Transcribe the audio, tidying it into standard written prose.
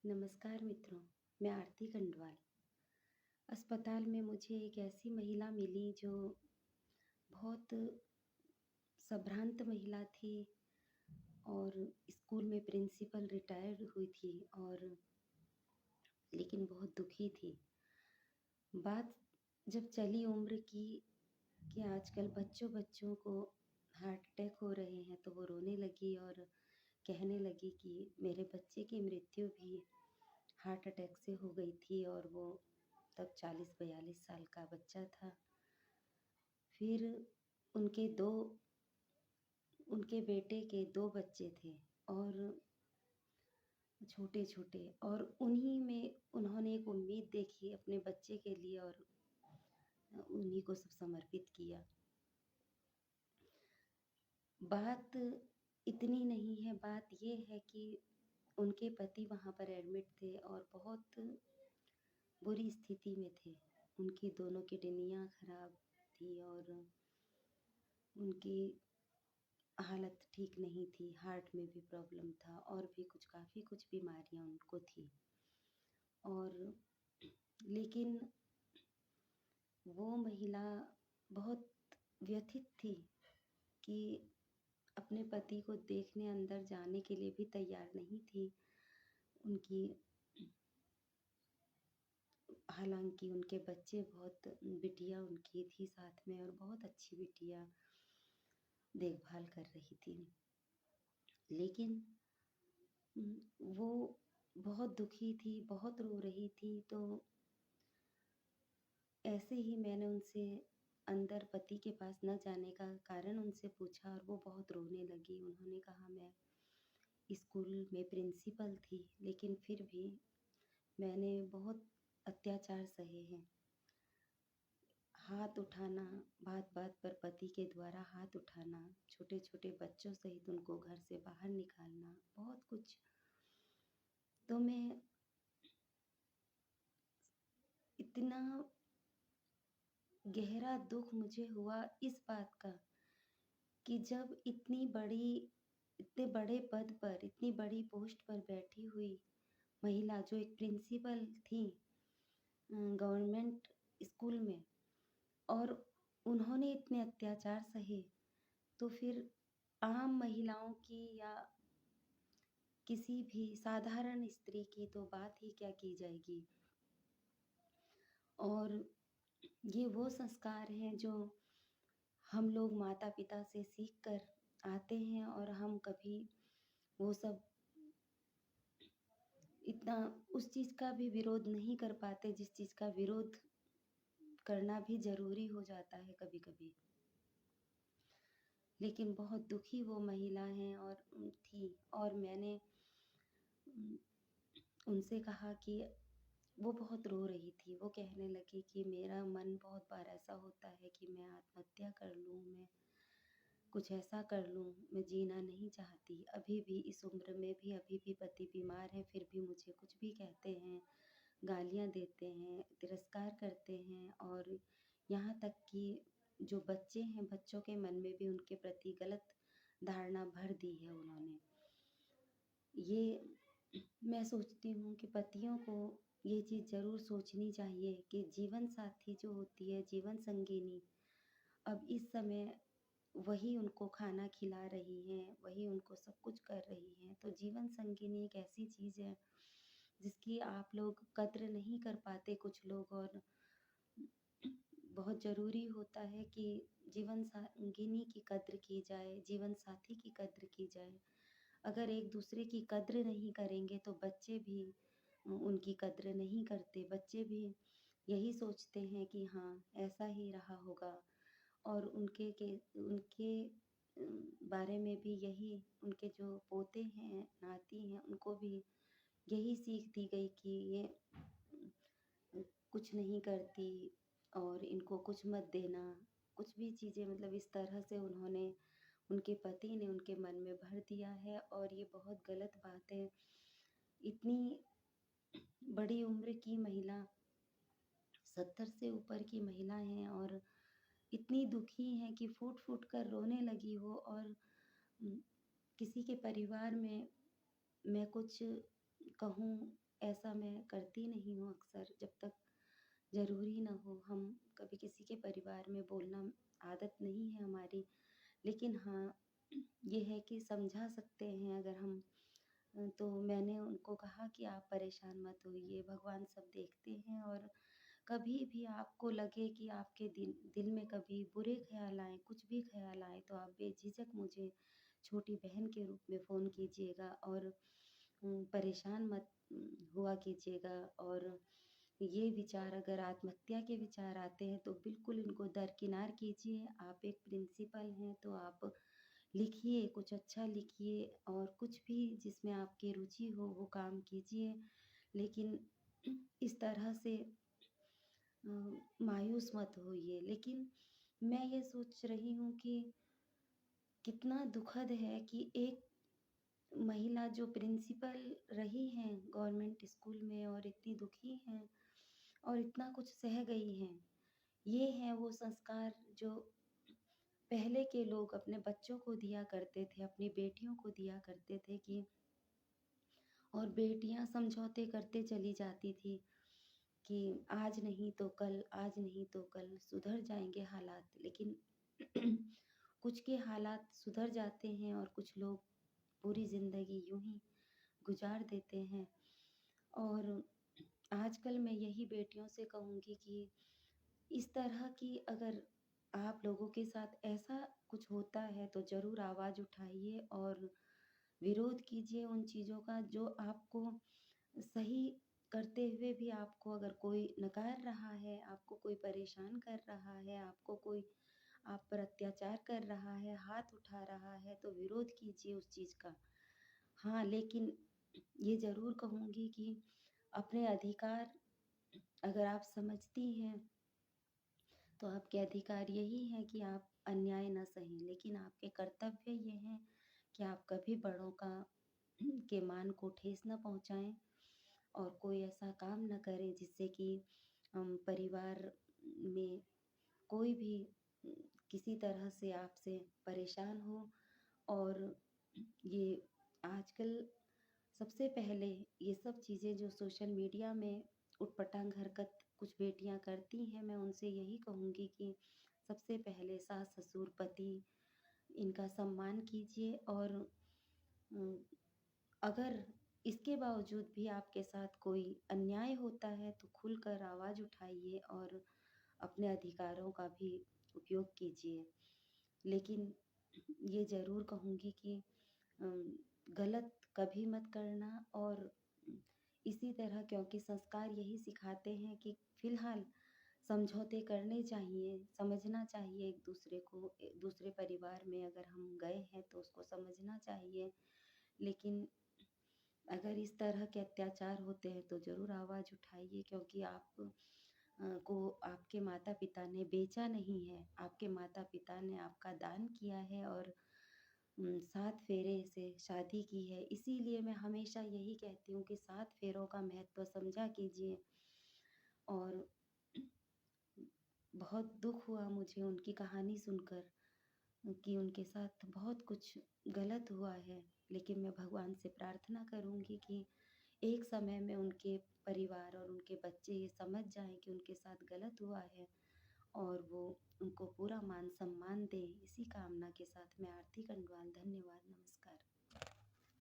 नमस्कार मित्रों, मैं आरती खंडवाल। अस्पताल में मुझे एक ऐसी महिला मिली जो बहुत संभ्रांत महिला थी और स्कूल में प्रिंसिपल रिटायर्ड हुई थी और लेकिन बहुत दुखी थी। बात जब चली उम्र की कि आजकल बच्चों-बच्चों को हार्ट अटैक हो रहे हैं, तो वो रोने लगी और कहने लगी कि मेरे बच्चे की मृत्यु भी हार्ट अटैक से हो गई थी और वो तब 40-42 साल का बच्चा था। फिर उनके 2 उनके बेटे के 2 बच्चे थे और छोटे-छोटे और उन्हीं में उन्होंने एक उम्मीद देखी अपने बच्चे के लिए और उन्हीं को सब समर्पित किया। बात इतनी नहीं है, बात ये है कि उनके पति वहाँ पर एडमिट थे और बहुत बुरी स्थिति में थे। उनकी दोनों किडनियाँ खराब थी और उनकी हालत ठीक नहीं थी, हार्ट में भी प्रॉब्लम था और भी काफ़ी कुछ बीमारियाँ उनको थी। और लेकिन वो महिला बहुत व्यथित थी कि अपने पति को देखने अंदर जाने के लिए भी तैयार नहीं थी। उनकी हालाँकि उनके बच्चे बहुत बिटिया उनकी थी साथ में और बहुत अच्छी बिटिया देखभाल कर रही थी। लेकिन वो बहुत दुखी थी, बहुत रो रही थी, तो ऐसे ही मैंने उनसे अंदर पति के पास न जाने का कारण उनसे पूछा और वो बहुत रोने लगी। उन्होंने कहा मैं स्कूल में प्रिंसिपल थी, लेकिन फिर भी मैंने बहुत अत्याचार सहे हैं। हाथ उठाना, बात-बात पर पति के द्वारा हाथ उठाना, छोटे-छोटे बच्चों सहित उनको घर से बाहर निकालना, बहुत कुछ। तो मैं इतना गहरा दुःख मुझे हुआ इस बात का कि जब इतने बड़े पद पर, इतनी बड़ी पोस्ट पर बैठी हुई महिला जो एक प्रिंसिपल थी गवर्नमेंट स्कूल में और उन्होंने इतने अत्याचार सहे, तो फिर आम महिलाओं की या किसी भी साधारण स्त्री की तो बात ही क्या की जाएगी। और ये वो संस्कार हैं जो हम लोग माता-पिता से सीख कर आते हैं और हम कभी वो सब इतना उस चीज़ का भी विरोध नहीं कर पाते जिस चीज़ का विरोध करना भी ज़रूरी हो जाता है कभी-कभी। लेकिन बहुत दुखी वो महिला हैं और थी और मैंने उम, उनसे कहा कि वो बहुत रो रही थी। वो कहने लगी कि मेरा मन बहुत बार ऐसा होता है कि मैं आत्महत्या कर लूँ, मैं कुछ ऐसा कर लूँ, मैं जीना नहीं चाहती। अभी भी इस उम्र में भी अभी भी पति बीमार है, फिर भी मुझे कुछ भी कहते हैं, गालियाँ देते हैं, तिरस्कार करते हैं और यहाँ तक कि जो बच्चे हैं, बच्चों के मन में भी उनके प्रति गलत धारणा भर दी है उन्होंने। ये मैं सोचती हूँ कि पतियों को ये चीज़ ज़रूर सोचनी चाहिए कि जीवन साथी जो होती है, जीवन संगिनी, अब इस समय वही उनको खाना खिला रही हैं, वही उनको सब कुछ कर रही हैं। तो जीवन संगिनी एक ऐसी चीज़ है, जिसकी आप लोग कद्र नहीं कर पाते कुछ लोग और बहुत ज़रूरी होता है कि जीवन संगिनी की कद्र की जाए, जीवन साथी की कद्र की जाए। अगर एक-दूसरे की कद्र नहीं करेंगे तो बच्चे भी उनकी कद्र नहीं करते। बच्चे भी यही सोचते हैं कि हाँ, ऐसा ही रहा होगा और उनके बारे में भी यही उनके जो पोते हैं, नाती हैं, उनको भी यही सीख दी गई कि ये कुछ नहीं करती और इनको कुछ मत देना। कुछ भी चीज़ें मतलब इस तरह से उनके पति ने उनके मन में भर दिया है और ये बहुत गलत बात है। इतनी बड़ी उम्र की महिला 70 से ऊपर की महिला हैं और इतनी दुखी हैं कि फूट-फूट कर रोने लगी हो और उम, किसी के परिवार में मैं कुछ कहूँ ऐसा मैं करती नहीं हूँ अक्सर जब तक ज़रूरी ना हो। हम कभी किसी के परिवार में बोलना आदत नहीं है हमारी। लेकिन हाँ, ये है कि समझा सकते हैं अगर हम। तो मैंने उनको कहा कि आप परेशान मत होइए, भगवान सब देखते हैं और कभी भी आपको लगे कि आपके दिल दिल में कभी बुरे ख़्याल आएँ, कुछ भी ख़्याल आएँ, तो आप बेझिझक मुझे छोटी बहन के रूप में फ़ोन कीजिएगा और परेशान मत हुआ कीजिएगा। और ये विचार अगर आत्महत्या के विचार आते हैं तो बिल्कुल इनको दरकिनार कीजिए। आप एक प्रिंसिपल हैं तो आप लिखिए, कुछ अच्छा लिखिए और कुछ भी जिसमें आपकी रुचि हो वो काम कीजिए। लेकिन इस तरह से मायूस मत होइए। लेकिन मैं ये सोच रही हूँ कि कितना दुखद है कि एक महिला जो प्रिंसिपल रही हैं गवर्नमेंट स्कूल में और इतनी दुखी हैं और इतना कुछ सह गई हैं। ये हैं वो संस्कार जो पहले के लोग अपने बच्चों को दिया करते थे, अपनी बेटियों को दिया करते थे कि और बेटियां समझौते करते चली जाती थी कि आज नहीं तो कल, आज नहीं तो कल सुधर जाएंगे हालात। लेकिन कुछ के हालात सुधर जाते हैं और कुछ लोग पूरी ज़िंदगी यूं ही गुजार देते हैं। और आजकल मैं यही बेटियों से कहूँगी कि इस तरह की अगर आप लोगों के साथ ऐसा कुछ होता है तो ज़रूर आवाज़ उठाइए और विरोध कीजिए उन चीज़ों का जो आपको सही करते हुए भी आपको अगर कोई नकार रहा है, आपको कोई परेशान कर रहा है, आपको कोई आप पर अत्याचार कर रहा है, हाथ उठा रहा है, तो विरोध कीजिए उस चीज़ का। हाँ, लेकिन ये ज़रूर कहूँगी कि अपने अधिकार अगर आप समझती हैं तो आपके अधिकार यही हैं कि आप अन्याय ना सहें। लेकिन आपके कर्तव्य ये हैं कि आप कभी बड़ों का के मान को ठेस न पहुँचाएँ और कोई ऐसा काम ना करें जिससे कि परिवार में कोई भी किसी तरह से आपसे परेशान हो। और ये आजकल सबसे पहले ये सब चीज़ें जो सोशल मीडिया में उटपटांग हरकत कुछ बेटियां करती हैं, मैं उनसे यही कहूँगी कि सबसे पहले सास ससुर पति इनका सम्मान कीजिए। और अ, अगर इसके बावजूद भी आपके साथ कोई अन्याय होता है तो खुलकर आवाज़ उठाइए और अपने अधिकारों का भी उपयोग कीजिए। लेकिन ये ज़रूर कहूँगी कि अम, गलत कभी मत करना। और इसी तरह क्योंकि संस्कार यही सिखाते हैं कि फ़िलहाल समझौते करने चाहिए, समझना चाहिए एक दूसरे को। दूसरे परिवार में अगर हम गए हैं तो उसको समझना चाहिए। लेकिन अगर इस तरह के अत्याचार होते हैं तो ज़रूर आवाज़ उठाइए क्योंकि आप को आपके माता-पिता ने बेचा नहीं है, आपके माता-पिता ने आपका दान किया है और 7 फेरे से शादी की है। इसीलिए मैं हमेशा यही कहती हूँ कि 7 फेरों का महत्व समझा कीजिए। और बहुत दुःख हुआ मुझे उनकी कहानी सुनकर कि उनके साथ बहुत कुछ गलत हुआ है। लेकिन मैं भगवान से प्रार्थना करूँगी कि एक समय में उनके परिवार और उनके बच्चे ये समझ जाएँ कि उनके साथ गलत हुआ है और वो उनको पूरा मान-सम्मान दें। इसी कामना के साथ मैं आरती कंडवाल धन्यवाद, नमस्कार।